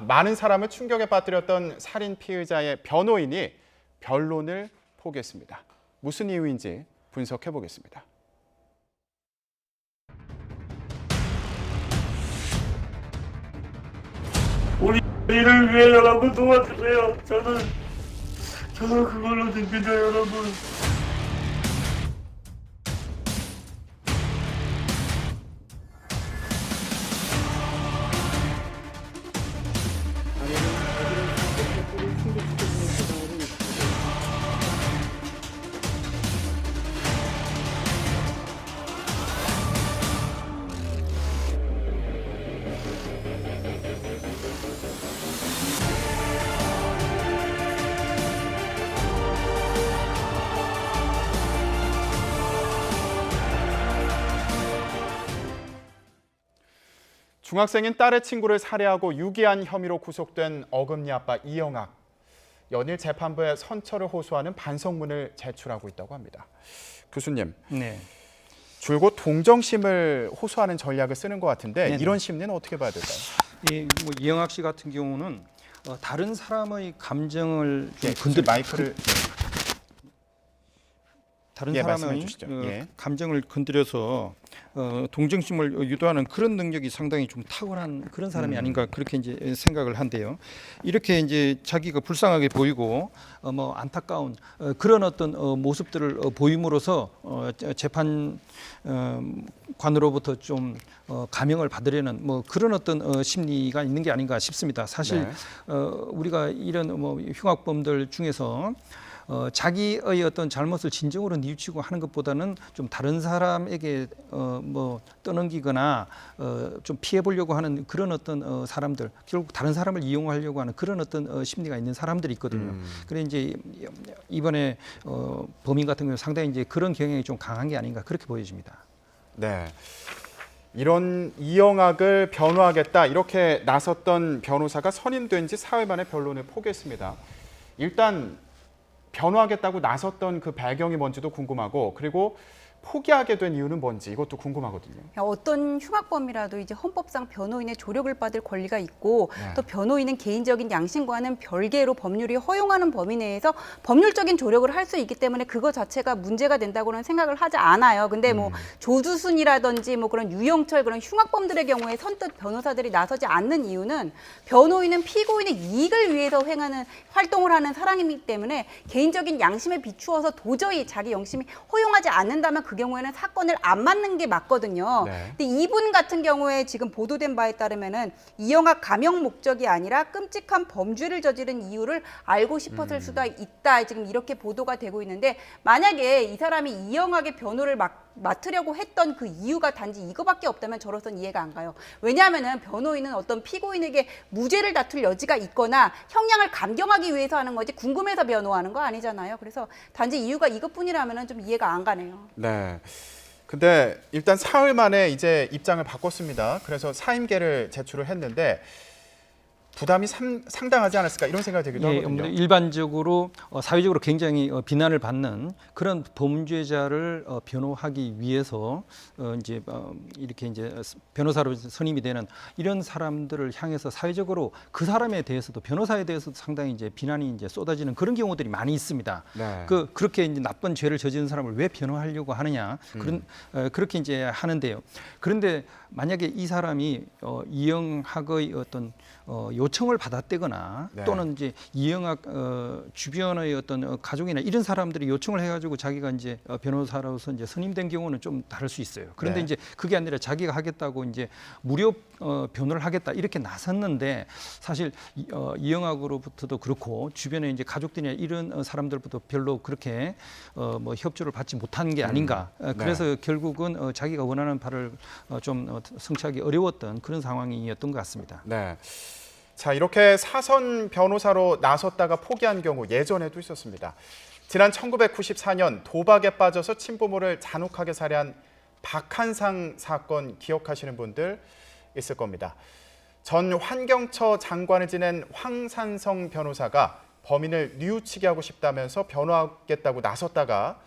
많은 사람을 충격에 빠뜨렸던 살인 피의자의 변호인이 변론을 포기했습니다. 무슨 이유인지 분석해 보겠습니다. 우리를 위해 여러분 도와주세요. 저는 그걸로 됩니다, 여러분. 중학생인 딸의 친구를 살해하고 유기한 혐의로 구속된 어금니 아빠 이영학. 연일 재판부에 선처를 호소하는 반성문을 제출하고 있다고 합니다. 교수님, 네. 줄곧 동정심을 호소하는 전략을 쓰는 것 같은데 네네. 이런 심리는 어떻게 봐야 될까요? 이영학 씨 같은 경우는 다른 사람의 감정을 좀 마이크를 다른 말씀해 사람의 주시죠. 감정을 건드려서 동정심을 유도하는 그런 능력이 상당히 좀 타고난 그런 사람이 아닌가 그렇게 이제 생각을 한대요. 이렇게 이제 자기가 불쌍하게 보이고 뭐 안타까운 그런 어떤 모습들을 보임으로써 재판관으로부터 좀 감형을 받으려는 뭐 그런 어떤 심리가 있는 게 아닌가 싶습니다. 사실 우리가 이런 뭐 흉악범들 중에서 자기의 어떤 잘못을 진정으로 뉘우치고 하는 것보다는 좀 다른 사람에게 뭐 떠넘기거나 좀 피해 보려고 하는 그런 어떤 사람들, 결국 다른 사람을 이용하려고 하는 그런 어떤 심리가 있는 사람들이 있거든요. 그래 이제 이번에 범인 같은 경우 상당히 이제 그런 경향이 좀 강한 게 아닌가 그렇게 보여집니다. 네. 이런 이영학을 변호하겠다 이렇게 나섰던 변호사가 선임된 지 사흘 만에 변론을 포기했습니다. 일단 변호하겠다고 나섰던 그 배경이 뭔지도 궁금하고 그리고 포기하게 된 이유는 뭔지 이것도 궁금하거든요. 어떤 흉악범이라도 이제 헌법상 변호인의 조력을 받을 권리가 있고 또 변호인은 개인적인 양심과는 별개로 법률이 허용하는 범위 내에서 법률적인 조력을 할 수 있기 때문에 그거 자체가 문제가 된다고는 생각을 하지 않아요. 근데 뭐 조두순이라든지 뭐 그런 유영철 그런 흉악범들의 경우에 선뜻 변호사들이 나서지 않는 이유는 변호인은 피고인의 이익을 위해서 활동을 하는 사람이기 때문에 개인적인 양심에 비추어서 도저히 자기 양심이 허용하지 않는다면 그 경우에는 사건을 안 맞는 게 맞거든요. 근데 이분 같은 경우에 지금 보도된 바에 따르면은 이영학 감형 목적이 아니라 끔찍한 범죄를 저지른 이유를 알고 싶었을 수도 있다. 지금 이렇게 보도가 되고 있는데 만약에 이 사람이 이영학의 변호를 맡으려고 했던 그 이유가 단지 이거밖에 없다면 저로서는 이해가 안 가요. 왜냐하면은 변호인은 어떤 피고인에게 무죄를 다툴 여지가 있거나 형량을 감경하기 위해서 하는 거지 궁금해서 변호하는 거 아니잖아요. 그래서 단지 이유가 이것뿐이라면은 좀 이해가 안 가네요. 네. 근데 일단 사흘 만에 이제 입장을 바꿨습니다. 그래서 사임계를 제출을 했는데 부담이 상당하지 않았을까 이런 생각이 들기도 하거든요. 일반적으로 사회적으로 굉장히 비난을 받는 그런 범죄자를 변호하기 위해서 이제 이렇게 이제 변호사로 선임이 되는 이런 사람들을 향해서 사회적으로 그 사람에 대해서도 변호사에 대해서도 상당히 이제 비난이 이제 쏟아지는 그런 경우들이 많이 있습니다. 그렇게 이제 나쁜 죄를 저지른 사람을 왜 변호하려고 하느냐 그렇게 이제 하는데요. 그런데 만약에 이 사람이 이영학의 어떤 요청을 받았다거나 또는 이제 이영학 주변의 어떤 가족이나 이런 사람들이 요청을 해가지고 자기가 이제 변호사로서 이제 선임된 경우는 좀 다를 수 있어요. 그런데 이제 그게 아니라 자기가 하겠다고 이제 무료 변호를 하겠다 이렇게 나섰는데 사실 이영학으로부터도 그렇고 주변에 이제 가족들이나 이런 사람들부터 별로 그렇게 뭐 협조를 받지 못한 게 아닌가. 그래서 결국은 자기가 원하는 바를 좀 성취하기 어려웠던 그런 상황이었던 것 같습니다. 네. 자, 이렇게 사선 변호사로 나섰다가 포기한 경우 예전에도 있었습니다. 지난 1994년 도박에 빠져서 친부모를 잔혹하게 살해한 박한상 사건 기억하시는 분들 있을 겁니다. 전 환경처 장관을 지낸 황산성 변호사가 범인을 뉘우치게 하고 싶다면서 변호하겠다고 나섰다가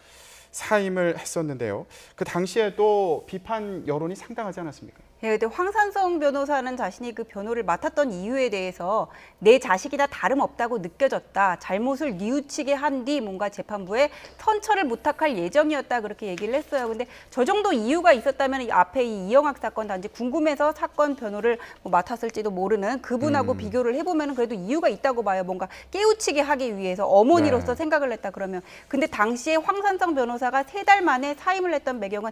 사임을 했었는데요. 그 당시에도 비판 여론이 상당하지 않았습니까? 예, 근데 황산성 변호사는 자신이 그 변호를 맡았던 이유에 대해서 내 자식이나 다름없다고 느껴졌다. 잘못을 뉘우치게 한 뒤 뭔가 재판부에 선처를 부탁할 예정이었다. 그렇게 얘기를 했어요. 근데 저 정도 이유가 있었다면 이 앞에 이 이영학 사건 단지 궁금해서 사건 변호를 뭐 맡았을지도 모르는 그분하고 비교를 해보면 그래도 이유가 있다고 봐요. 뭔가 깨우치게 하기 위해서 어머니로서 네. 생각을 했다 그러면. 근데 당시에 황산성 변호사가 3달 만에 사임을 했던 배경은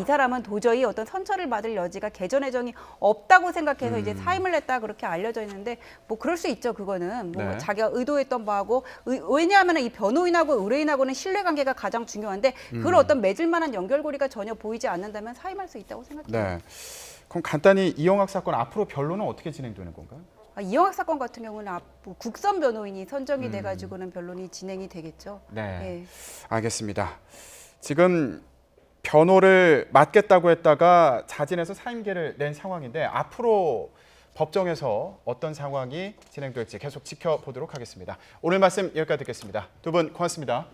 이 사람은 도저히 어떤 선처를 받을 여지가 개전 애정이 없다고 생각해서 이제 사임을 했다 그렇게 알려져 있는데 뭐 그럴 수 있죠. 그거는 뭐 네. 자기가 의도했던 바하고 왜냐하면 이 변호인하고 의뢰인하고는 신뢰관계가 가장 중요한데 그걸 어떤 맺을 만한 연결고리가 전혀 보이지 않는다면 사임할 수 있다고 생각해요. 네. 그럼 간단히 이영학 사건 앞으로 변론은 어떻게 진행되는 건가요? 이영학 사건 같은 경우는 국선 변호인이 선정이 돼가지고는 변론이 진행이 되겠죠. 네. 예. 알겠습니다. 지금 변호를 맡겠다고 했다가 자진해서 사임계를 낸 상황인데 앞으로 법정에서 어떤 상황이 진행될지 계속 지켜보도록 하겠습니다. 오늘 말씀 여기까지 듣겠습니다. 두 분 고맙습니다.